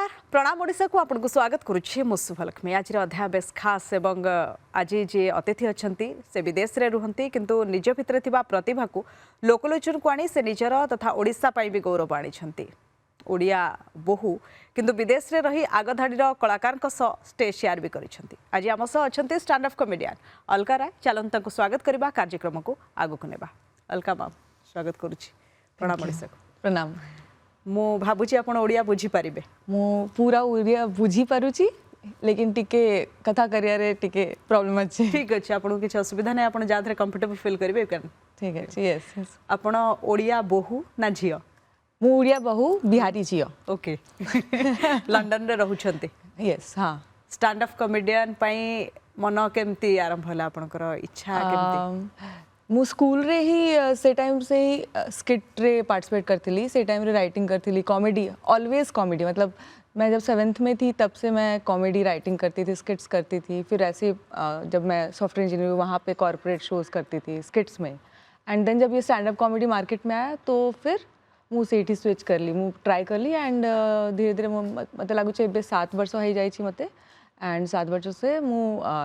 नमस्कार प्रणाम ओडिशा को आपको स्वागत करुच्छे मु शुभलक्ष्मी। आज अध्याय बेस खास एवं आज जे अतिथि अच्छा से विदेश में रुहति किंतु निज भितर थिबा प्रतिभा को लोकलोचन को आनी से निजर तथा ओडिशा भी गौरव आनी ओडिया बहु किंतु विदेश में रही आगधाड़ीर कलाकार स्टेज शेयर भी करिसेंती। आज आम सह अच्छा स्टैंड अप कमेडियन अलका राय। चलत स्वागत करबा कार्यक्रम को आगक नेबा। अलका मैम स्वागत करुच्ची। प्रणाम ओडिशा को। प्रणाम। मु भाबुची आपण ओडिया बुझी पारिबे। मु पूरा ओडिया बुझी पारुची लेकिन टिके कथा करियारे टिके प्रॉब्लम अछि। ठीक अछि आपण किछ असुविधा नै आपण जाथरे कंफर्टेबल फील करिवे कैन। ठीक अछि। Yes yes. आपण ओडिया बहु ना झियो? मु ओडिया बहु बिहारी झियो। ओके। लंडन रे रहउछंती? यस हां। स्टैंड अप कॉमेडियन पई मन केमती आरंभ होला आपनकर इच्छा केमती? मु स्कूल रे ही से टाइम से ही स्किट रे पार्टिसिपेट करथिली। से टाइम रे राइटिंग करथिली कॉमेडी ऑलवेज कॉमेडी मतलब मैं जब 7th में थी तब से मैं कॉमेडी राइटिंग करती थी स्किट्स करती थी। फिर ऐसे जब मैं सॉफ्टवेयर इंजीनियर वहाँ पे कॉर्पोरेट शोज करती थी स्किट्स में। एंड देन जब ये स्टैंड अप कॉमेडी मार्केट में आया तो फिर मु सेठी स्विच कर ली मु ट्राई कर ली एंड धीरे धीरे मतलब लगुच 7 वर्ष हो जाई मते एंड 7 वर्षों से मु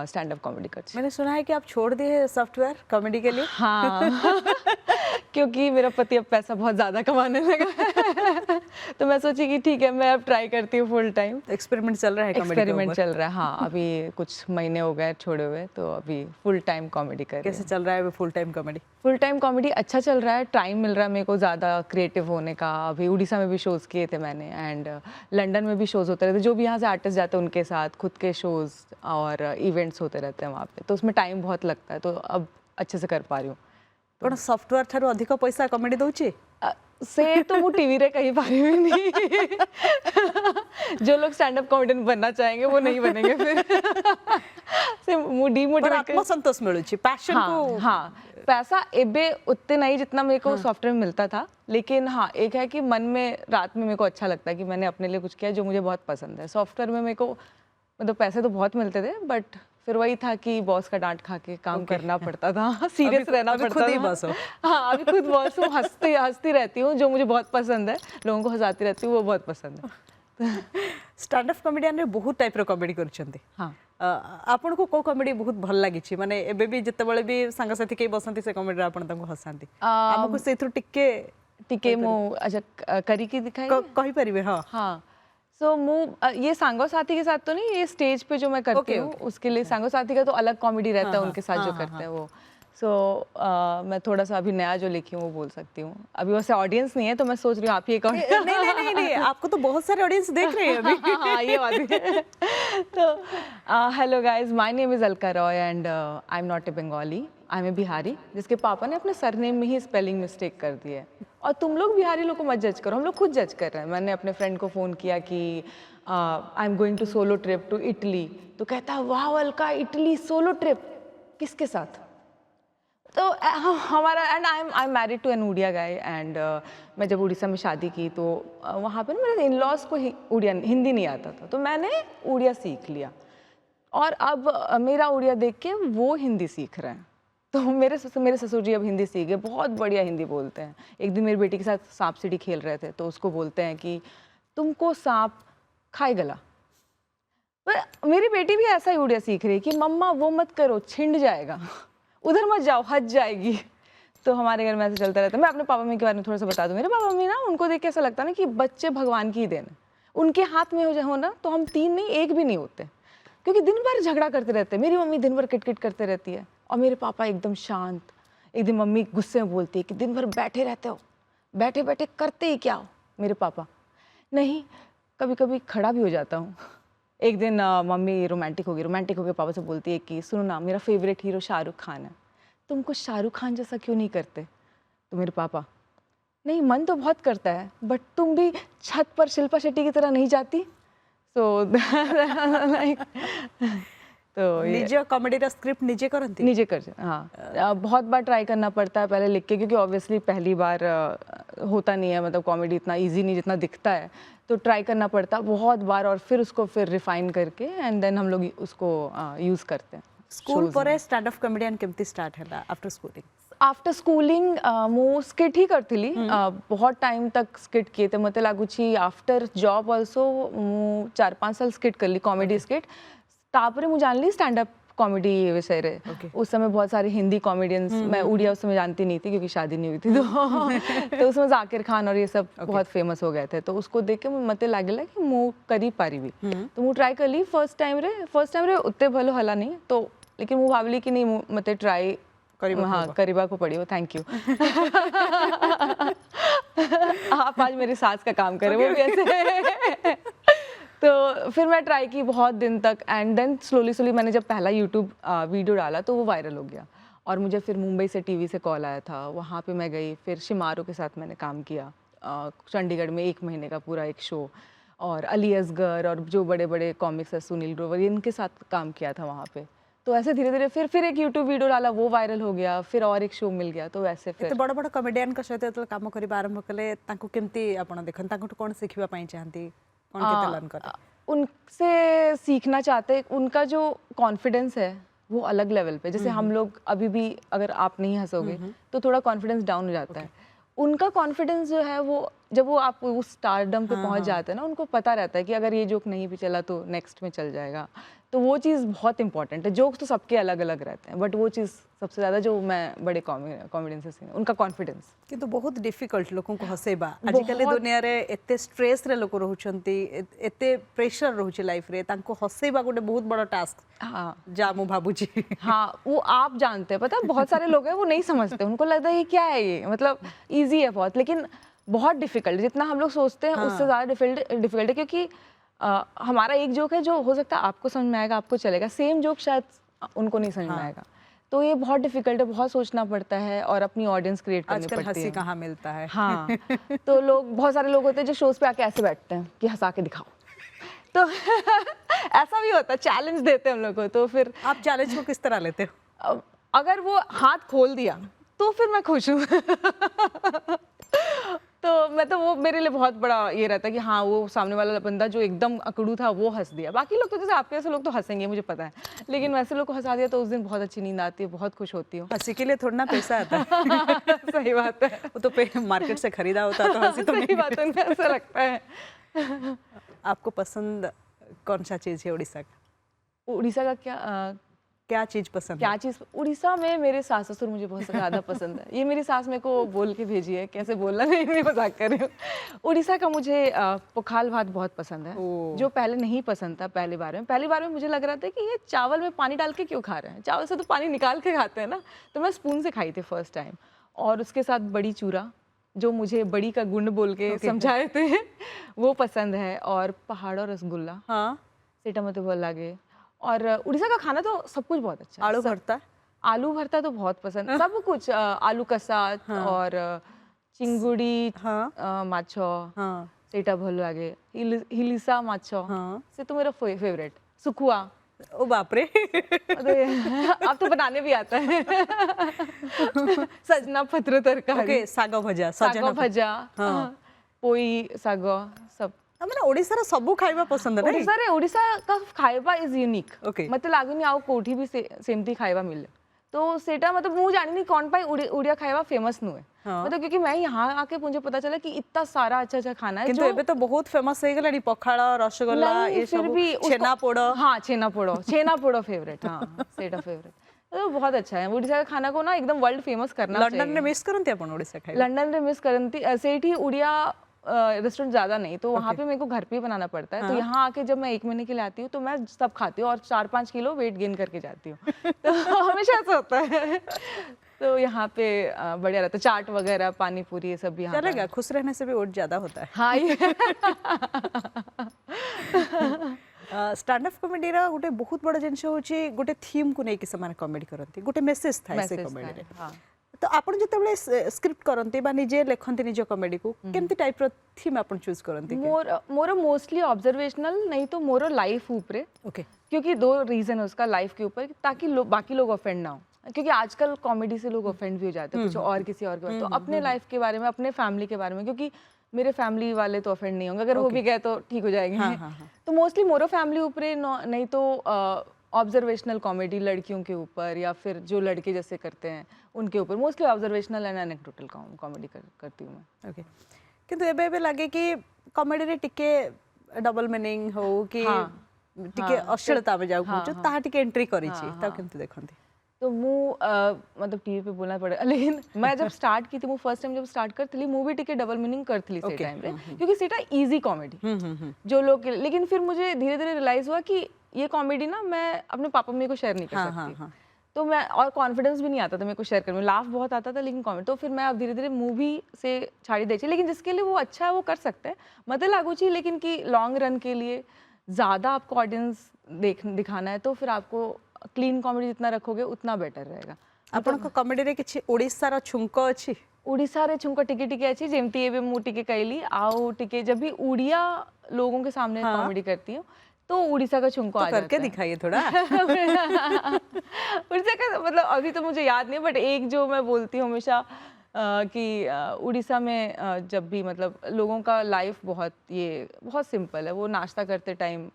स्टैंड अप कॉमेडी करती। मैंने सुना है कि आप छोड़ दिए सॉफ्टवेयर कॉमेडी के लिए? हाँ क्योंकि मेरा पति अब पैसा बहुत ज़्यादा कमाने लगा तो मैं सोची कि ठीक है मैं अब ट्राई करती हूँ फुल टाइम। एक्सपेरिमेंट चल रहा है कॉमेडी? एक्सपेरिमेंट चल रहा है हाँ। अभी कुछ महीने हो गए छोड़े हुए तो अभी फुल टाइम कॉमेडी कर रही हूँ। कैसे चल रहा है full time comedy? Full time comedy अच्छा चल रहा है। टाइम मिल रहा है मेरे को ज़्यादा क्रिएटिव होने का। अभी उड़ीसा में भी शोज़ किए थे मैंने एंड लंदन में भी शोज़ होते रहते जो भी यहाँ से आर्टिस्ट जाते हैं उनके साथ खुद के शोज़ और इवेंट्स होते रहते हैं वहाँ पे तो उसमें टाइम बहुत लगता है तो अब अच्छे से कर पा रही हूँ। कौन सॉफ्टवेयर ठारो अधिक पैसा कॉमेडी दउची? से तो मु टीवी रे कहीं पारी भी नहीं जो लोग स्टैंड अप कॉमेडियन बनना चाहेंगे वो नहीं बनेंगे फिर से मु डीमोटिवेट आत्मसंतोष मिलुची पैशन को। हाँ पैसा एबे उतने नहीं जितना मेरे को सॉफ्टवेयर में मिलता था लेकिन हाँ एक है कि मन में रात में मेरे को अच्छा लगता है कि मैंने अपने लिए कुछ किया जो मुझे बहुत पसंद है। सॉफ्टवेयर में मेरे को मतलब पैसे तो बहुत मिलते थे बट फिर वही था कि बॉस का डांट खा के काम करना पड़ता था सीरियस रहना पड़ता खुद ही बॉस हो? हाँ अभी खुद बॉस हूँ। हंसती रहती हूँ जो मुझे बहुत पसंद है। लोगों को हंसाती रहती हूँ वो बहुत पसंद है। स्टैंड अप कॉमेडियन रे बहुत टाइप रो कॉमेडी करछंती। हाँ आपन को को कॉमेडी बहुत भल लागि छी माने एबे भी जते बळे भी संग साथी के बसंती से कॉमेडी आपन तंको हसांती हमको सेथु टिके मो अच्छा करी की दिखाई कहि परिबे? हां हाँ सो ये सांगो साथी के साथ तो नहीं ये स्टेज पे जो मैं करती हूँ उसके लिए सांगो साथी का तो अलग कॉमेडी रहता है उनके साथ जो करते हैं वो। सो मैं थोड़ा सा अभी नया जो लिखी हूँ वो बोल सकती हूँ। अभी वैसे ऑडियंस नहीं है तो मैं सोच रही हूँ आप ही नहीं आपको तो बहुत सारे ऑडियंस देख रहे हैं अभी। हाँ ये बात है। तो hello guys my name is Alka Roy and I am not a Bengali I am a Bihari जिसके पापा ने अपने सरनेम में ही स्पेलिंग मिस्टेक कर दी है। और तुम लोग बिहारी लोग को मत जज करो हम लोग खुद जज कर रहे हैं। मैंने अपने फ्रेंड को फ़ोन किया कि I am going to solo trip to Italy तो कहता है वाह अलका इटली सोलो ट्रिप किसके साथ? तो हमारा and I am married to an Odia guy and मैं जब उड़ीसा में शादी की तो वहाँ पे मेरे इन लॉज को उड़िया हिंदी नहीं आता था तो मैंने उड़िया सीख लिया और अब मेरा उड़िया देख के वो हिंदी सीख रहे हैं। तो मेरे ससुर जी अब हिंदी सीख गए बहुत बढ़िया हिंदी बोलते हैं। एक दिन मेरी बेटी के साथ सांप सीढ़ी खेल रहे थे तो उसको बोलते हैं कि तुमको सांप खाए गला। पर मेरी बेटी भी ऐसा ही उड़िया सीख रही है कि मम्मा वो मत करो छिंड जाएगा उधर मत जाओ हज जाएगी। तो हमारे घर में ऐसे चलता रहता है। मैं अपने पापा मम्मी के बारे में थोड़ा सा बता दूं। मेरे पापा मम्मी ना उनको देख के ऐसा लगता है ना कि बच्चे भगवान की ही देन है। उनके हाथ में हो ना तो हम 3 नहीं 1 भी नहीं होते क्योंकि दिन भर झगड़ा करते रहते हैं। मेरी मम्मी दिन भर किटकिट करते रहती है और मेरे पापा एकदम शांत। एक दिन मम्मी गुस्से में बोलती है कि दिन भर बैठे रहते हो बैठे बैठे करते ही क्या हो? मेरे पापा नहीं कभी कभी खड़ा भी हो जाता हूँ। एक दिन मम्मी रोमांटिक हो गई पापा से बोलती है कि सुनो ना मेरा फेवरेट हीरो शाहरुख खान है तुम कुछ शाहरुख खान जैसा क्यों नहीं करते? तो मेरे पापा नहीं मन तो बहुत करता है बट तुम भी छत पर शिल्पा शेट्टी की तरह नहीं जाती। तो तो निजे कॉमेडी रा स्क्रिप्ट निजे करंती? निजे कर हाँ बहुत बार ट्राई करना पड़ता है पहले लिख के क्योंकि ऑब्वियसली पहली बार होता नहीं है मतलब कॉमेडी इतना इजी नहीं जितना दिखता है तो ट्राई करना पड़ता है बहुत बार और फिर उसको फिर रिफाइन करके एंड देन हम लोग उसको यूज़ करते हैं। स्कूल पर स्टैंड अप कॉमेडियन केमती स्टार्ट हैला आफ्टर स्कूलिंग? आफ्टर स्कूलिंग ମୁଁ स्किट ही करथिली बहुत टाइम तक स्किट किए थे मते लागुची आफ्टर जॉब आल्सो ମୁଁ 4-5 साल स्किट करली कॉमेडी स्किट तापरे ମୁଁ जानली स्टैंड अप कॉमेडी विषय रे उस समय बहुत सारे हिंदी कॉमेडियंस मैं उड़िया उस समय जानती नहीं थी क्योंकि शादी नहीं हुई थी तो उसमें जाकिर खान और ये सब बहुत फेमस हो गए थे तो उसको देख के मते लागला कि ମୁଁ करी पारिबी तो ମୁଁ ट्राई करली फर्स्ट टाइम रे उते भलो हला नहीं तो लेकिन ମୁଁ भावली कि नहीं मते ट्राई हाँ करीबा को पड़ी हो थैंक यू आप आज मेरी सास का काम करें वो भी ऐसे तो फिर मैं ट्राई की बहुत दिन तक एंड देन स्लोली मैंने जब पहला यूट्यूब वीडियो डाला तो वो वायरल हो गया और मुझे फिर मुंबई से टीवी से कॉल आया था वहाँ पे मैं गई फिर शिमारो के साथ मैंने काम किया चंडीगढ़ में 1 महीने का पूरा एक शो और अली असगर और जो बड़े बड़े कॉमिक्स है सुनील ग्रोवर इनके साथ काम किया था वहाँ पे तो ऐसे धीरे धीरे फिर एक यूट्यूब वीडियो डाला वो वायरल हो गया फिर और एक शो मिल गया तो वैसे फिर बड़ बड़ कमेडियन का सहित जेतले काम करिबा आरंभ कले तांको केमती आपण देखन तांको कोन सिखिबा पई चाहती कोन केते लर्न करे उनसे सीखना चाहते हैं उनका जो कॉन्फिडेंस है वो अलग लेवल पे जैसे हम लोग अभी भी अगर आप नहीं हंसोगे तो थोड़ा कॉन्फिडेंस डाउन हो जाता है उनका कॉन्फिडेंस जो है वो जब वो आप उस स्टारडम पे पहुंच जाते हैं ना उनको पता रहता है कि अगर ये जोक नहीं भी चला तो नेक्स्ट में चल जाएगा तो वो चीज़ बहुत इंपॉर्टेंट है जोक्स तो सबके अलग अलग रहते हैं बट वो चीज़ सबसे ज़्यादा जो मैं बड़े कॉमेडियन से सीखी उनका कॉन्फिडेंस किंतु बहुत डिफिकल्ट लोगों को हसेबा आजिकल दुनिया रे एते स्ट्रेस रे लोक रहउछंती एते प्रेशर रहउछ लाइफ रे तांको हसेबा गोटे बहुत बड़ा टास्क हाँ जा मु भाबुची हाँ वो आप जानते हैं पता है बहुत सारे लोग हैं वो नहीं समझते उनको लगता है ये क्या है ये मतलब इजी है बहुत लेकिन बहुत डिफिकल्ट जितना हम लोग सोचते हैं उससे ज़्यादा डिफिकल्ट है क्योंकि हमारा एक जोक है जो हो सकता है आपको समझ में आएगा आपको चलेगा सेम जोक शायद उनको नहीं समझ में आएगा तो ये बहुत डिफिकल्ट है बहुत सोचना पड़ता है और अपनी ऑडियंस क्रिएट करनी पड़ती है हंसी कहाँ मिलता है हाँ तो लोग बहुत सारे लोग होते हैं जो शोज पे आके ऐसे बैठते हैं कि हंसा के दिखाओ तो ऐसा भी होता है चैलेंज देते हैं हम लोग को तो फिर आप चैलेंज को किस तरह लेते हो अगर वो हाथ खोल दिया तो फिर मैं खुश हूँ तो मैं तो वो मेरे लिए बहुत बड़ा ये रहता है कि हाँ वो सामने वाला बंदा जो एकदम अकड़ू था वो हंस दिया बाकी लोग तो जैसे आपके जैसे लोग तो हंसेंगे मुझे पता है लेकिन वैसे लोग को हंसा दिया तो उस दिन बहुत अच्छी नींद आती है बहुत खुश होती हूँ हंसी के लिए थोड़ा ना पैसा आता है सही बात है वो तो मार्केट से खरीदा होता है तो हंसी तो सही बात है ऐसा लगता है आपको पसंद कौन सा चीज़ है उड़ीसा का उड़ीसा का क्या चीज़ पसंद क्या चीज़ उड़ीसा में मेरे सास ससुर मुझे बहुत ज़्यादा पसंद है ये मेरी सास मेरे को बोल के भेजी है कैसे बोलना नहीं मजाक कर रही हूँ उड़ीसा का मुझे पुखाल भात बहुत पसंद है जो पहले नहीं पसंद था पहली बार में मुझे लग रहा था कि ये चावल में पानी डाल के क्यों खा रहे हैं चावल से तो पानी निकाल के खाते हैं ना तो मैं स्पून से खाई थी फर्स्ट टाइम और उसके साथ बड़ी चूरा जो मुझे बड़ी का गुंड बोल के समझाए थे वो पसंद है और पहाड़ और रसगुल्ला हाँ सेटा मत बोल लागे और उड़ीसा का खाना तो सब कुछ बहुत अच्छा है आलू भरता तो बहुत पसंद सब कुछ आलू कसा और चिंगुड़ी माछो सेटा भल लागे हिलिसा माछो से तो मेरा फेवरेट सुखुआ ओ बाप रे आप तो बनाने भी आता है सजना पत्र तरकारी साग भजा पोई साग सब हमने ओडिसा रा सबु खाइबा पसंद है ओडिसा का खाइबा इज यूनिक ओके मते लागुनी आउ कोठी भी सेमती खाइबा मिले तो सेटा मतलब मु जानी नहीं कौन पाई उड़िया खाइबा फेमस नु है मतलब क्योंकि मैं यहाँ आके मुझे पता चला कि इतना सारा अच्छा अच्छा खाना है किंतु एबे तो बहुत फेमस हो गलानी पखाड़ रसगुल्ला ये सब छेना पोड़ो हाँ छेना पोड़ो फेवरेट हाँ सेटा फेवरेट तो बहुत अच्छा है उड़ीसा का खाना को ना एकदम वर्ल्ड फेमस करना चाहिए लंदन रे मिस करंती अपन उड़ीसा खाइ लंदन रे मिस करंती सेठी उड़िया रेस्टोरेंट ज़्यादा नहीं तो वहाँ पे मेरे को घर पे ही बनाना पड़ता है तो यहाँ आके जब मैं 1 महीने के लिए आती हूँ तो मैं सब खाती हूँ और 4-5 किलो वेट गेन करके जाती हूँ तो हमेशा ऐसा होता है तो यहाँ पे बढ़िया रहता है चाट वगैरह पानी पूरी ये सब भी यहाँ चलेगा खुश रहने से भी वोट ज़्यादा होता है हाँ ये स्टैंड अप कॉमेडी रा गोटे बहुत बड़ा जिनस होची गोटे थीम को नहीं कि समान कॉमेडी करंती गोटे मेसेज था से कॉमेडी रे तो आपण जतबेले स्क्रिप्ट करंती बा निजे लेखंती निजे कॉमेडी को केमती टाइप रो थीम आपण चूज करंती मोर मोस्टली ऑब्जर्वेशनल नहीं तो मोर लाइफ ऊपर ओके क्योंकि 2 रीजन है उसका लाइफ के ऊपर ताकि बाकी लोग ऑफेंड ना हो क्योंकि आजकल कॉमेडी से लोग ऑफेंड भी हो जाते हैं कुछ और किसी और के तो अपने लाइफ के बारे में अपने फैमिली के बारे में क्योंकि मेरे फैमिली वाले तो ऑफेंड नहीं होंगे अगर हो भी गए तो ठीक हो जाएंगे तो मोस्टली मोरो फैमिली ऊपर नहीं तो ऑब्जर्वेशनल कॉमेडी लड़कियों के ऊपर या फिर जो लड़के जैसे करते हैं उनके ऊपर, mostly observational and anecdotal comedy करती हूँ मैं। ओके किंतु एबे एबे लागे कि कॉमेडी रे टिके डबल मीनिंग हो कि टिके अश्लीलता में जाऊ कुछ ताहा टिके एंट्री करी छी तब केमते देखंती? तो मतलब टीवी पे बोलना पड़ेगा, लेकिन मैं जब स्टार्ट की थी, फर्स्ट टाइम जब स्टार्ट करती मूवी टिके डबल मीनिंग करती से टाइम रे, क्योंकि सेटा इजी कॉमेडी जो लोग, लेकिन फिर मुझे धीरे धीरे रियलाइज हुआ कि ये कॉमेडी ना मैं अपने पापा मम्मी को शेयर नहीं कर सकती। तो मैं, और कॉन्फिडेंस भी नहीं आता था मेरे को शेयर करने में, लाफ बहुत आता था लेकिन कॉमेडी, तो फिर मैं अब धीरे धीरे मूवी से छाड़ी दे चाहिए, लेकिन जिसके लिए वो अच्छा है वो कर सकते हैं, मतलब लागू चाहिए, लेकिन कि लॉन्ग रन के लिए ज़्यादा आपको ऑडियंस दिखाना है तो फिर आपको क्लीन कॉमेडी जितना रखोगे उतना बेटर रहेगा। आपनको कॉमेडी रे किछि ओडिसा रा छुंक अछि? ओडिसा रे छुंक टिके टिके अच्छी, जेमती एबे मु टिके कैली आओ टिके, जब भी उड़िया लोगों के सामने कॉमेडी करती हूँ तो उड़ीसा का छुंको आ जाता है। करके दिखाइए थोड़ा। उड़ीसा का मतलब अभी तो मुझे याद नहीं, बट एक जो मैं बोलती हूँ हमेशा कि उड़ीसा में जब भी मतलब लोगों का लाइफ बहुत सिंपल है, वो नाश्ता करते टाइम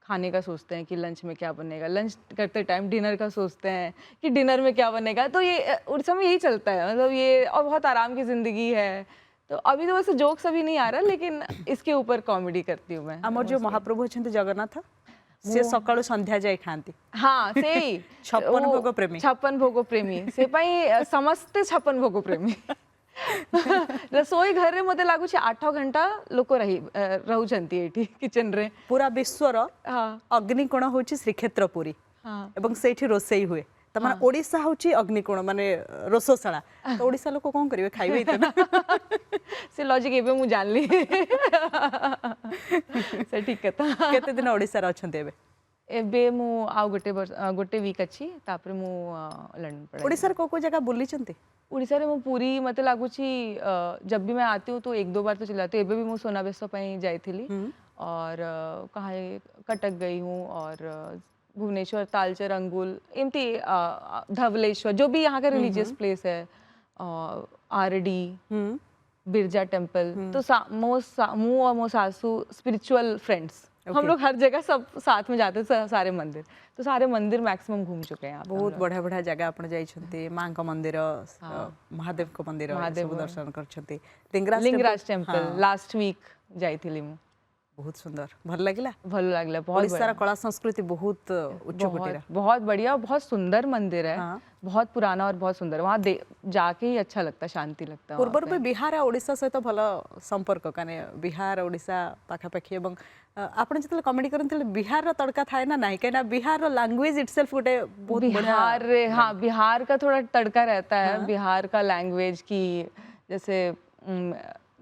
खाने का सोचते हैं कि लंच में क्या बनेगा, लंच करते टाइम डिनर का सोचते हैं कि डिनर में क्या बनेगा, तो ये उड़ीसा में यही चलता है, मतलब ये, और बहुत आराम की ज़िंदगी है। तो अभी तो वैसे जोक्स अभी नहीं आ रहा, लेकिन इसके ऊपर कॉमेडी करती हूँ मैं। हमर जो महाप्रभु अछंती जगन्नाथ से सकाळु संध्या जाय खांती, हाँ सेही 56 भोग प्रेमी, 56 भोग प्रेमी से पाई समस्ते 56 भोग प्रेमी। रसोई घर रे मते लागु छे 8 घंटा लोक रहउछंती एठी किचन रे। पूरा विश्वर हाँ अग्निकोण होची श्रीक्षेत्र पुरी, हाँ एवं सेठी रोसेई हुए, तमाने ओडिसा होची अग्निकोण माने रोसोशाला, तो ओडिसा लोक कोन करिवे खाइबे इतना। से लॉजिक एबे मु जान ली। से ठीक कथा। केते दिन ओडिसा रे अछंती एबे? एबे मु आउ गोटे वीक अछि, तापर मु लंडन पड़े। ओडिसा रे को जगह बुली चंती? उड़ीसा रे मु पूरी मते लागु छी, जब भी मैं आती हूँ तो 1-2 बार तो चली जाती हूँ। एबे भी मु सोनाबेस पई जाइथिली और कहाँ कटक गई हूँ, और भुवनेश्वर, तालचेर, अंगुल, एमती धवलेश्वर, जो भी यहाँ का रिलीजियस प्लेस है, आरडी, बिरजा टेम्पल, तो मु और मो सासू स्पिरिचुअल फ्रेंड्स, हम लोग हर जगह सब साथ में जाते हैं, सारे मंदिर, तो सारे मंदिर मैक्सिमम घूम चुके हैं। बहुत बढ़िया बढ़िया जगह आपण जाइछंती, मां का मंदिर, महादेव को मंदिर सब दर्शन करछंती, लिंगराज टेम्पल लास्ट वीक जाइथिली मु। बहुत सुंदर, भल लागला? भल लागला, बहुत ओडिसा कला संस्कृति बहुत उच्च कोटि, बहुत बढ़िया, बहुत सुंदर मंदिर है, बहुत पुराना और बहुत सुंदर, वहाँ जाके ही अच्छा लगता है, शांति लगता है। पूर्वर में बिहार और ओडिसा सहित भल संपर्क, कने बिहार ओडिसा पाखापाखि, एवं आपण जतले कॉमेडी करनथले बिहार रो तड़का थाए ना नाही, केना बिहार रो लैंग्वेज इटसेल्फ गोटे बहुत बिहार, हाँ बिहार का थोड़ा तड़का रहता है, बिहार का लैंग्वेज की, जैसे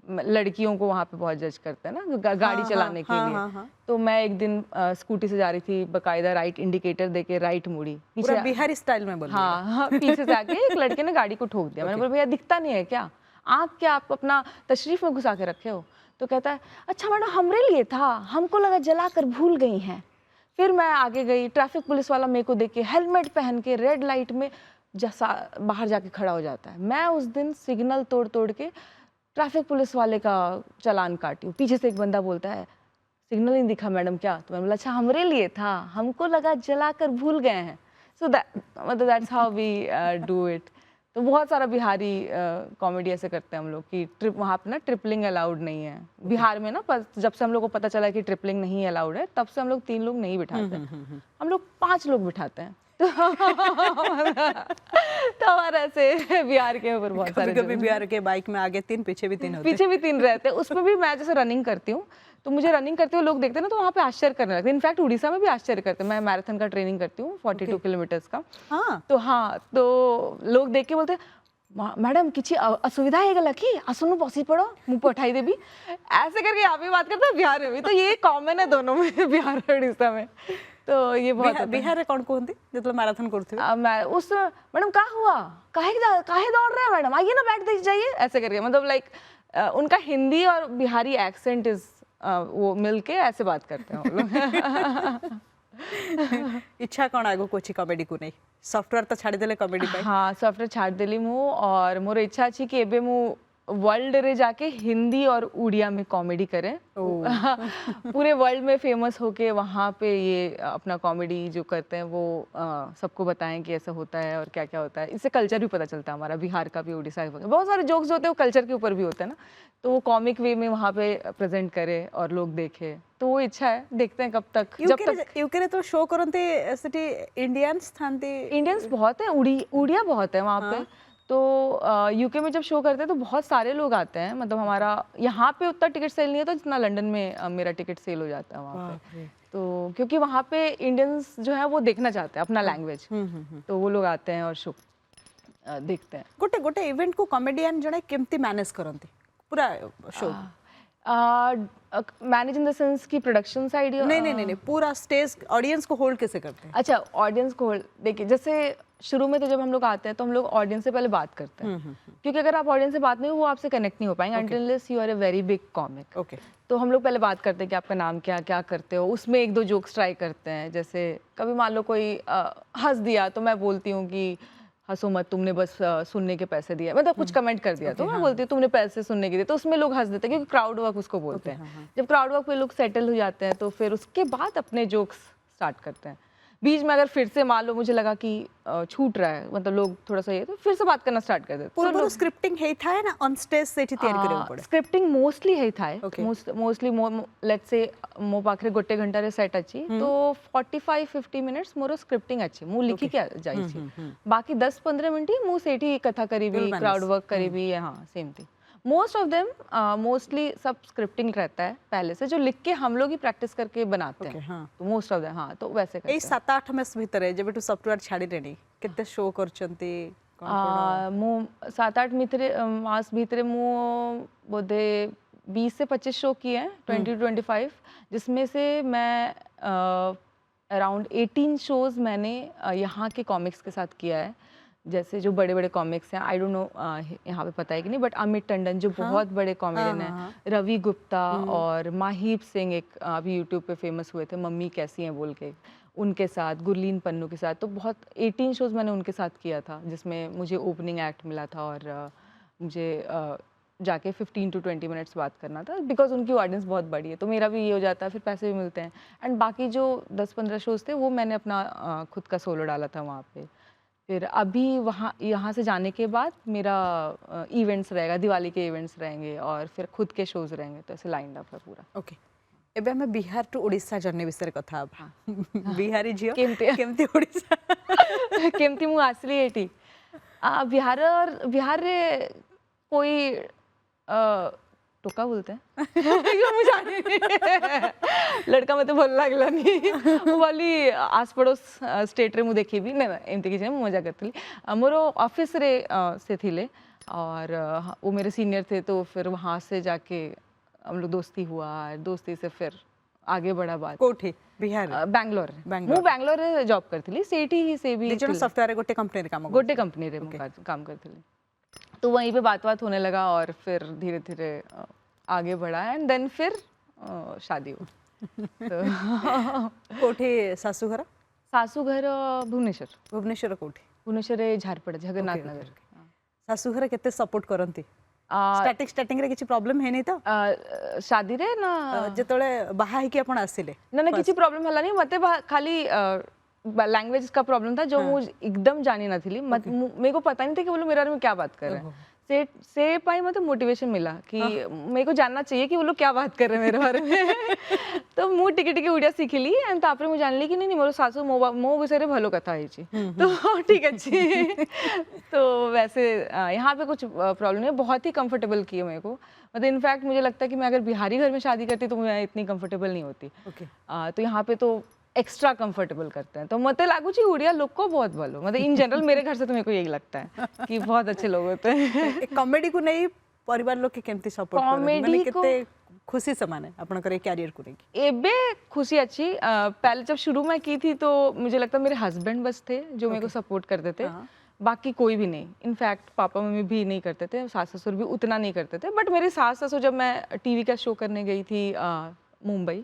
लड़कियों को वहाँ पे बहुत जज करते हैं ना गाड़ी चलाने के लिए। तो मैं एक दिन स्कूटी से जा रही थी, बकायदा राइट इंडिकेटर देके राइट मुड़ी, पीछे बिहारी स्टाइल में बोल, हाँ पीछे से आके एक लड़के ने गाड़ी को ठोक दिया। मैंने बोला भैया दिखता नहीं है क्या, आँख क्या आप अपना तशरीफ में घुसा के रखे हो? तो कहता है अच्छा मैडम हमरे लिए था, हमको लगा जला कर भूल गई हैं। फिर मैं आगे गई, ट्रैफिक पुलिस वाला मेरे को देख के हेलमेट पहन के रेड लाइट में जैसा बाहर जाके खड़ा हो जाता है। मैं उस दिन सिग्नल तोड़ तोड़ के ट्रैफिक पुलिस वाले का चालान काटी हूँ। पीछे से एक बंदा बोलता है सिग्नल नहीं दिखा मैडम क्या? तो मैंने बोला अच्छा हमरे लिए था, हमको लगा जला कर भूल गए हैं। सो मतलब that's how we do it. तो बहुत सारा बिहारी कॉमेडी ऐसे करते हैं हम लोग कि ट्रिप, वहाँ पे ना ट्रिपलिंग अलाउड नहीं है बिहार में ना। जब से हम लोग को पता चला कि ट्रिपलिंग नहीं अलाउड है, तब से हम लोग 3 लोग नहीं बिठाते हैं, हम लोग 5 लोग बिठाते हैं। तो हमारा ऐसे बिहार के ऊपर बहुत सारे, कभी बिहार के बाइक में आगे 3 पीछे भी 3 होते, पीछे भी 3 रहते हैं। उसमें भी मैं जैसे रनिंग करती हूँ तो मुझे रनिंग करते हुए लोग देखते हैं ना, तो वहाँ पे आश्चर्य करने लगते हैं। इनफैक्ट उड़ीसा में भी आश्चर्य करते हैं। मैं मैराथन का ट्रेनिंग करती हूँ 42 किलोमीटर्स का। तो लोग देख के बोलते हैं मैडम किसी असुविधा है गला की असुनु पसी पड़ो मुँह पे उठाई देवी, ऐसे करके यहाँ भी बात करते हैं बिहार में भी। तो ये कॉमन है दोनों में, बिहार और उड़ीसा में। तो ये बहुत बिहार रे कौन कहते जब मैराथन करते मैं उस मैडम क्या हुआ, काहे दौड़ रहे हैं मैडम, आइए ना बैठ जाइए, ऐसे करके। मतलब लाइक उनका हिंदी और बिहारी एक्सेंट इज वो मिलके ऐसे बात करते हैं लोग। इच्छा कौन आगो कोची कॉमेडी को नहीं? सॉफ्टवेयर तो छाड़ी देले कॉमेडी पे? हाँ सॉफ्टवेयर छाड़ देली मु, और मोर इच्छा अछि कि एबे मु वर्ल्ड रे जाके हिंदी और उड़िया में कॉमेडी करें पूरे वर्ल्ड में फेमस होके वहाँ पे ये अपना कॉमेडी जो करते हैं वो सबको बताएं कि ऐसा होता है और क्या क्या होता है। इससे कल्चर भी पता चलता है हमारा, बिहार का भी, उड़ीसा का भी। बहुत सारे जोक्स होते हैं वो कल्चर के ऊपर भी होते हैं ना, तो वो कॉमिक वे में वहाँ पे प्रेजेंट करे और लोग देखे, तो वो इच्छा है, देखते हैं कब तक। जब तक यूके तो शो करते सेठी इंडियंस थांती, इंडियंस बहुत है, उड़िया बहुत है वहाँ पे। तो यूके में जब शो करते हैं तो बहुत सारे लोग आते हैं, मतलब हमारा यहाँ पे उतना टिकट सेल नहीं होता जितना लंदन में मेरा टिकट सेल हो जाता है वहाँ पे। तो क्योंकि वहाँ पे इंडियंस जो है वो देखना चाहते हैं अपना लैंग्वेज, तो वो लोग आते हैं और शो देखते हैं। गोटे गोटे इवेंट को कॉमेडियन जने केमती मैनेज करते पूरा show? Manage in the sense की प्रोडक्शन साइड? नहीं, पूरा स्टेज ऑडियंस को होल्ड कैसे करते हैं? अच्छा, ऑडियंस को होल्ड, देखिए जैसे शुरू में तो जब हम लोग आते हैं तो हम लोग ऑडियंस से पहले बात करते हैं, क्योंकि अगर आप ऑडियंस से बात नहीं हो वो आपसे कनेक्ट नहीं हो पाएंगे until you are a very big comic. Okay, तो हम लोग पहले बात करते हैं कि आपका नाम क्या, क्या करते हो, उसमें एक दो जोक्स ट्राई करते हैं। जैसे कभी मान लो कोई हंस दिया तो मैं बोलती हूँ कि हंसो मत, तुमने बस सुनने के पैसे दिए, मतलब कुछ कमेंट कर दिया तो मैं बोलती हूँ तुमने पैसे सुनने के दिए, तो उसमें लोग हंस देते हैं क्योंकि क्राउड वर्क उसको बोलते हैं। जब क्राउड वर्क पे लोग सेटल हो जाते हैं तो फिर उसके बाद अपने जोक्स स्टार्ट करते हैं। बीच में अगर फिर से मान लो मुझे लगा कि छूट रहा है, मतलब लोग थोड़ा सा ये, तो फिर से बात करना स्टार्ट कर देते। पूरा स्क्रिप्टिंग है था ना ऑन स्टेज सेठी तैयारी करे पड़े? स्क्रिप्टिंग मोस्टली है था, मोस्टली लेट्स से मो पाखरे गोटे घंटा रे सेट अच्छी तो 45-50 मिनिट्स मोर स्क्रिप्टिंग अच्छी मु लिखी क्या जाई छी, बाकी 10-15 मिनट ही मु सेठी कथा करीबी, क्राउड वर्क करीबी, हां सेम थी। मोस्ट ऑफ देम मोस्टली सब स्क्रिप्टिंग रहता है पहले से, जो लिख के हम लोग ही प्रैक्टिस करके बनाते हैं। तो मोस्ट ऑफ देम, हाँ, तो वैसे करते हैं। 7-8 मास भीतर है जब सॉफ्टवेयर छाड़ी रेनी केते शो करचंती? मु 7-8 मास भीतर मु बोधे 20 से 25 शो किए हैं, 20-25, जिसमें से मैं अराउंड 18 शोज मैंने यहाँ के कॉमिक्स के साथ किया है। जैसे जो बड़े बड़े कॉमिक्स हैं, आई डोंट नो यहाँ पे पता है कि नहीं, बट अमित टंडन जो बहुत बड़े कॉमेडियन हैं, रवि गुप्ता और माहीप सिंह एक अभी यूट्यूब पे फेमस हुए थे, मम्मी कैसी हैं बोल के, उनके साथ, गुरलीन पन्नू के साथ, तो बहुत 18 शोज मैंने उनके साथ किया था, जिसमें मुझे ओपनिंग एक्ट मिला था और मुझे जाके 15 to 20 मिनट्स बात करना था, बिकॉज उनकी ऑडियंस बहुत बड़ी है, तो मेरा भी ये हो जाता है, फिर पैसे भी मिलते हैं। एंड बाकी जो 10-15 शोज थे वो मैंने अपना खुद का सोलो डाला था वहाँ पे। फिर अभी यहाँ से जाने के बाद मेरा इवेंट्स रहेगा, दिवाली के इवेंट्स रहेंगे और फिर खुद के शोज रहेंगे, तो ऐसे लाइंड अप है पूरा। ओके, एबे हमें बिहार टू ओडिशा जर्नी विषय कथा बिहारी झियो केमती ओडिशा केमती मु आसली एटी बिहार रे कोई टोका बोलते हैं लड़का मत भल लगलानी वाली आस पड़ोस स्टेट रे मु देखी भी ना एमती किसी मजा करती मोर ऑफिस रे से थिले और वो मेरे सीनियर थे, तो फिर वहाँ से जाके हम लोग दोस्ती हुआ, दोस्ती से फिर आगे बढ़ा बात। कोठी बिहार? बैंगलोर रे जॉब करती, सेठी ही से भी सॉफ्टवेयर गोटे कंपनी रे काम करती, तो वहीं पे बात होने लगा और फिर धीरे धीरे आगे बढ़ा एंड देन फिर शादी हुई। तो कोठी सासुघर? सासुघर भुवनेश्वर कोठी? झारपड़ा जगन्नाथ नगर। सासुघर केते सपोर्ट करंती? स्टार्टिंग रे किछि प्रॉब्लम है नहीं तो शादी रे ना जेतोले बाहा ही कि अपन आसिले ना किछि प्रॉब्लम हला नहीं, मते खाली लैंग्वेज का प्रॉब्लम था जो मुझे एकदम जानी ना थी, मेरे को पता नहीं था कि वो लोग मेरे बारे में क्या बात कर रहे हैं। से पाई मतलब मोटिवेशन मिला कि मेरे को जानना चाहिए कि वो लोग क्या बात कर रहे हैं मेरे बारे में तो मु टिके टिके उड़िया सीखली एंड तापरे मु जानली कि नहीं मोर सासू मो विषय भलो कथा है तो ठीक अच्छी तो वैसे यहाँ पे कुछ प्रॉब्लम नहीं, बहुत ही कंफर्टेबल की है मेरे को, मतलब इनफैक्ट मुझे लगता है कि मैं अगर बिहारी घर में शादी करती तो मैं इतनी कंफर्टेबल नहीं होती। तो यहाँ पे तो एक्स्ट्रा कंफर्टेबल करते हैं, तो मते लागू जी उड़िया लोग को बहुत भलो, मतलब इन जनरल मेरे घर से तो मेरे को यही लगता है कि बहुत अच्छे लोग होते हैं। कॉमेडी को नहीं परिवार लोग के केमती सपोर्ट करन, माने कितने खुशी समान है अपन करे कैरियर को लेके? एबे खुशी अच्छी, पहले जब शुरू में की थी तो मुझे लगता मेरे हस्बैंड बस थे जो मेरे को सपोर्ट करते थे, बाकी कोई भी नहीं, इनफैक्ट पापा मम्मी भी नहीं करते थे, सास ससुर भी उतना नहीं करते थे। बट मेरे सास ससुर, जब मैं टीवी का शो करने गई थी मुंबई,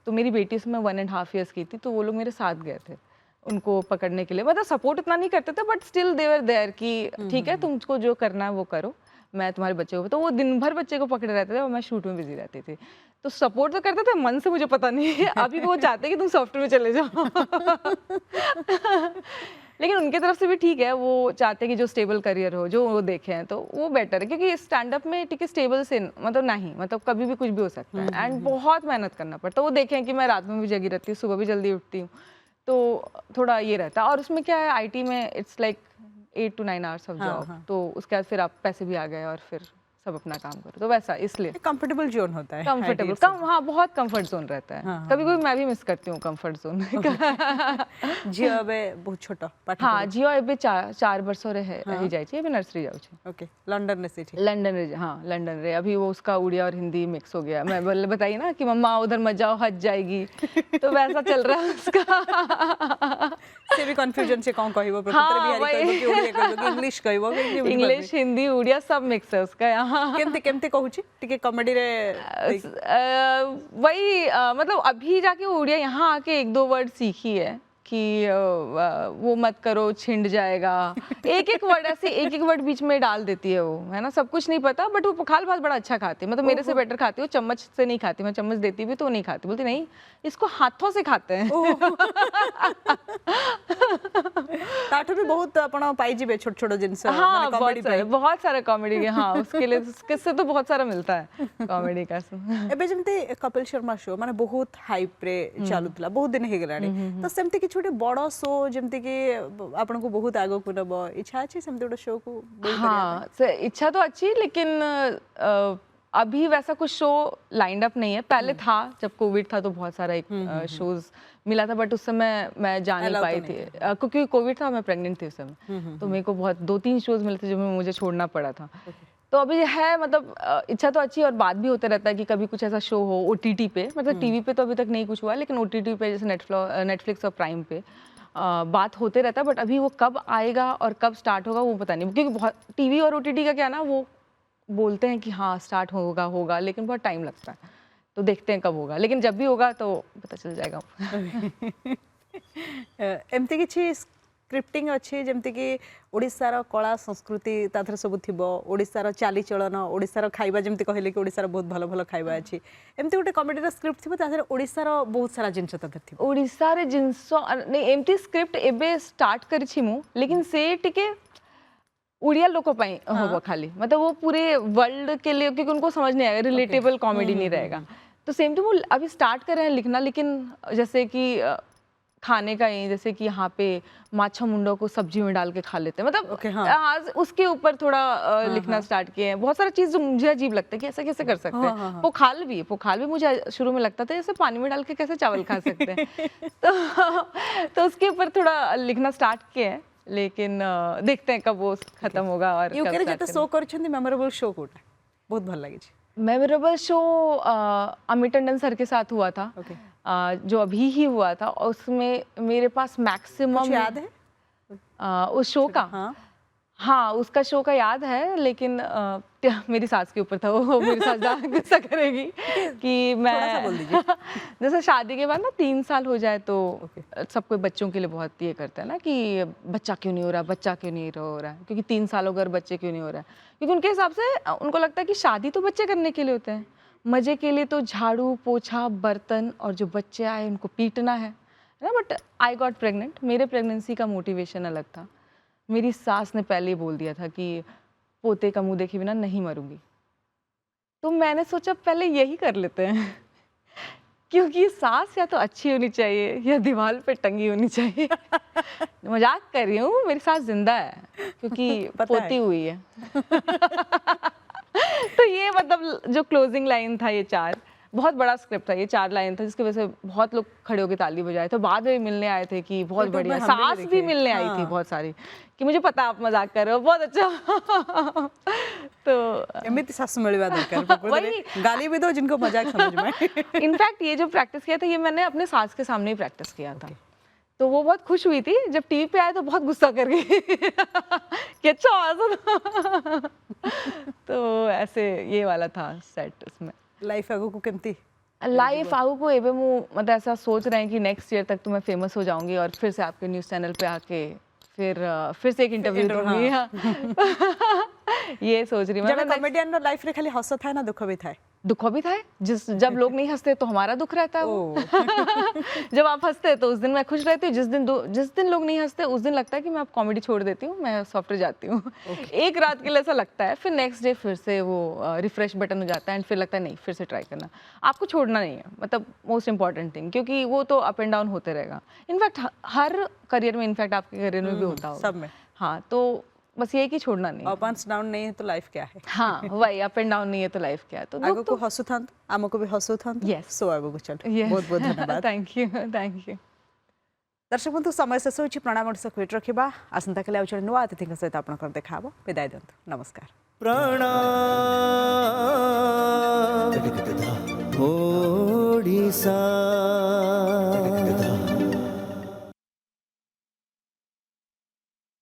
तो मेरी बेटी से मैं 1.5 years की थी, तो वो लोग मेरे साथ गए थे उनको पकड़ने के लिए, मतलब सपोर्ट उतना नहीं करते थे but still they were there कि ठीक है तुमको जो करना है वो करो, मैं तुम्हारे बच्चे को, तो वो दिन भर बच्चे को पकड़े रहते थे और मैं शूट में बिजी रहती थी। तो सपोर्ट तो करते थे मन से, मुझे पता नहीं अभी वो चाहते हैं कि तुम सॉफ्टवेयर में चले जाओ लेकिन उनके तरफ से भी ठीक है, वो चाहते हैं कि जो स्टेबल करियर हो, जो वो देखे हैं, तो वो बेटर है, क्योंकि स्टैंड अप में ठीक है स्टेबल से मतलब नहीं, मतलब कभी भी कुछ भी हो सकता है एंड बहुत मेहनत करना पड़ता है। वो देखें कि मैं रात में भी जगी रहती हूँ, सुबह भी जल्दी उठती हूँ, तो थोड़ा ये रहता है। और उसमें क्या है, आईटी में it's like 8 to 9 hours of job, तो उसके बाद फिर आप पैसे भी आ गए और फिर सब अपना काम करो, तो वैसा इसलिए कंफर्टेबल जोन होता है, कंफर्टेबल हाँ, बहुत कंफर्ट जोन रहता है। कभी कभी मैं भी मिस करती हूँ कंफर्ट जोन झियो एबे बहुत छोट पाठ हाँ झियो एबे 4 वर्ष रे रही जाय छी, एबे नर्सरी जाउ छी। ओके, लंदन रे सिटी, लंदन रे, हाँ लंदन रे। अभी वो उसका उड़िया और हिंदी मिक्स हो गया। मैं बोले बताइए ना कि मम्मा उधर मत जाओ, हज जाएगी, तो वैसा चल रहा है उसका से भी कंफ्यूजन से कौन कहिबो, प्रकृति बिहारी कहिबो कि उड़िया कहिबो कि इंग्लिश कहिबो कि इंग्लिश हिंदी उड़िया सब मिक्स है उसका यहाँ। केमते केमते कहूची टिके कॉमेडी रे वही मतलब अभी जाके उड़िया यहाँ आके 1-2 वर्ड सीखी है कि वो मत करो छिंड जाएगा, एक वर्ड ऐसे एक वर्ड बीच में डाल देती है वो, है ना। सब कुछ नहीं पता, बट वो पखाल बहुत बड़ा अच्छा खाती है, मतलब मेरे से बेटर खाती है। वो चम्मच से नहीं खाती, मैं चम्मच देती भी तो नहीं खाती, बोलती नहीं इसको हाथों से खाते हैं ताठू भी बहुत आपण पाई जिबे छोट छोट जिंस, हाँ बहुत सारे कॉमेडी के, हाँ उसके लिए किससे तो बहुत सारा मिलता है कॉमेडी का। एबे जमते कपिल शर्मा शो माने बहुत हाइप रे चालुतला, बहुत दिन हे गेलानी, तो सेमते कि छोटे बड़ शो जमते कि आपन को बहुत आगो को नब इच्छा अछि सेमते उडो शो को। हाँ इच्छा तो अच्छी, लेकिन अभी वैसा कुछ शो लाइंड अप नहीं है। पहले था, जब कोविड था तो बहुत सारा एक शोज मिला था, बट उस समय मैं जा नहीं पाई थी क्योंकि कोविड था, मैं प्रेग्नेंट थी उस समय, तो मेरे को बहुत 2-3 शोज मिले थे जो मुझे छोड़ना पड़ा था। तो अभी है मतलब इच्छा तो अच्छी, और बात भी होते रहता है कि कभी कुछ ऐसा शो हो ओटीटी पे, मतलब टीवी पे तो अभी तक नहीं कुछ हुआ, लेकिन ओटीटी पे जैसे नेटफ्लिक्स और प्राइम पे बात होते रहता है। बट अभी वो कब आएगा और कब स्टार्ट होगा वो पता नहीं, क्योंकि बहुत टीवी और ओटीटी का क्या ना, वो बोलते हैं कि हाँ स्टार्ट होगा, लेकिन बहुत टाइम लगता है, तो देखते हैं कब होगा, लेकिन जब भी होगा तो पता चल जाएगा एमती किछि स्क्रिप्टिंग अच्छी जमती कि ओडिशार कला संस्कृति ताथर सब थिबो, ओडिशार चाली चलन, ओडिशार खाइबा जमती कहले कि ओडिशार बहुत भलो भलो खाइबा अछि, एमती गोटे कॉमेडी रा स्क्रिप्ट थिबो, ताथर ओडिशार बहुत सारा जिंस ताथर थिबो। ओडिशार जिंस नहीं, एमती स्क्रिप्ट एबे स्टार्ट करिछि मु, लेकिन से टिके उड़िया लोगों पाई होगा खाली, मतलब वो पूरे वर्ल्ड के लिए, क्योंकि उनको समझ नहीं आएगा, रिलेटेबल कॉमेडी नहीं रहेगा। तो सेम टू वो अभी स्टार्ट कर रहे हैं लिखना, लेकिन जैसे कि खाने का ही, जैसे कि यहाँ पे माछा मुंडो को सब्जी में डाल के खा लेते हैं, मतलब आज उसके ऊपर थोड़ा लिखना स्टार्ट किए हैं। बहुत सारा चीज जो मुझे अजीब लगता है कि ऐसा कैसे कर सकते हैं। पोखाल भी मुझे शुरू में लगता था जैसे पानी में डाल के कैसे चावल खा सकते हैं तो उसके ऊपर थोड़ा लिखना स्टार्ट किए हैं, लेकिन देखते हैं कब वो खत्म होगा। और यू करे जते शो करछन्ती मेमोरेबल शो कोटा बहुत भल लागे छै। Memorable show Amit Tandon sir के साथ हुआ था, जो अभी ही हुआ था, उसमें मेरे पास मैक्सिमम याद है उस शो का। हाँ उसका शो का याद है, लेकिन मेरी सास के ऊपर था, वो मेरी सास ज़्यादा गुस्सा करेगी कि मैं जैसे शादी के बाद ना 3 साल हो जाए तो सब कोई बच्चों के लिए बहुत ये करता है ना कि बच्चा क्यों नहीं हो रहा, बच्चा क्यों नहीं हो रहा है, क्योंकि 3 साल हो गए बच्चे क्यों नहीं हो रहा है, क्योंकि उनके हिसाब से उनको लगता है कि शादी तो बच्चे करने के लिए होते हैं, मजे के लिए तो झाड़ू पोछा बर्तन और जो बच्चे आए उनको पीटना है ना। बट आई गॉट प्रेग्नेंट, मेरे प्रेगनेंसी का मोटिवेशन अलग था। मेरी सास ने पहले ही बोल दिया था कि पोते का मुंह देखे बिना नहीं मरूंगी, तो मैंने सोचा पहले यही कर लेते हैं क्योंकि सास या तो अच्छी होनी चाहिए या दीवार पे टंगी होनी चाहिए मजाक कर रही हूँ, मेरी सास जिंदा है क्योंकि पोती हुई है तो ये मतलब जो क्लोजिंग लाइन था, ये 4 बहुत बड़ा स्क्रिप्ट था, ये 4 लाइन था, जिसकी वजह से बहुत लोग खड़े होकर ताली बजाए। तो बाद में मिलने आए थे कि बहुत बढ़िया, सास भी मिलने आई थी बहुत सारी कि मुझे पता आप मजाक कर रहे हो, बहुत अच्छा तो एमिति सासु मिलवा दरकार, गाली भी दो जिनको मजाक समझ में। इनफैक्ट ये जो प्रैक्टिस किया था, ये मैंने अपने सास के सामने ही प्रैक्टिस किया था, तो वो बहुत खुश हुई थी। जब टीवी पे आए तो बहुत गुस्सा कर गई कि अच्छा तो ऐसे ये वाला था सेट उसमें। लाइफ आगो को केमती लाइफ आगो को एबे मु मतलब ऐसा सोच रहे हैं कि नेक्स्ट ईयर तक तो मैं फेमस हो जाऊंगी और फिर से आपके न्यूज़ चैनल पे आके फिर से एक इंटरव्यू दूंगी। ये सोच रही हूँ जब मैं कॉमेडियन लाइफ रे खाली हस थाए ना दुख भी थाए दुख भी था जब लोग नहीं हंसते तो हमारा दुख रहता है वो। जब आप हंसते हैं तो उस दिन मैं खुश रहती हूँ, जिस दिन लोग नहीं हंसते उस दिन लगता है कि मैं अब कॉमेडी छोड़ देती हूँ, मैं सॉफ्टवेयर जाती हूँ। एक रात के लिए ऐसा लगता है, फिर नेक्स्ट डे फिर से वो रिफ्रेश बटन हो जाता है एंड फिर लगता है नहीं फिर से ट्राई करना। आपको छोड़ना नहीं है, मतलब मोस्ट इंपॉर्टेंट थिंग, क्योंकि वो तो अप एंड डाउन होते रहेगा। इनफैक्ट हर करियर में, इनफैक्ट आपके करियर में भी होता होगा सब में। हाँ, तो बस ये कि छोड़ना नहीं है। अप एंड डाउन नहीं है तो लाइफ क्या है। हाँ वही, अप एंड डाउन नहीं है तो लाइफ क्या है। तो आगो को हसु था आमको भी हसु था Yes. सो आगो को चल बहुत बहुत धन्यवाद। Thank you thank you. दर्शक बंधु समय शेष होछि प्रणाम ओडिशा क्विट रखिबा आसंता कले आउ नुआ अतिथि सहित आपनकर देखा हबो। विदाय दियंतु नमस्कार। प्रणाम ओडिशा।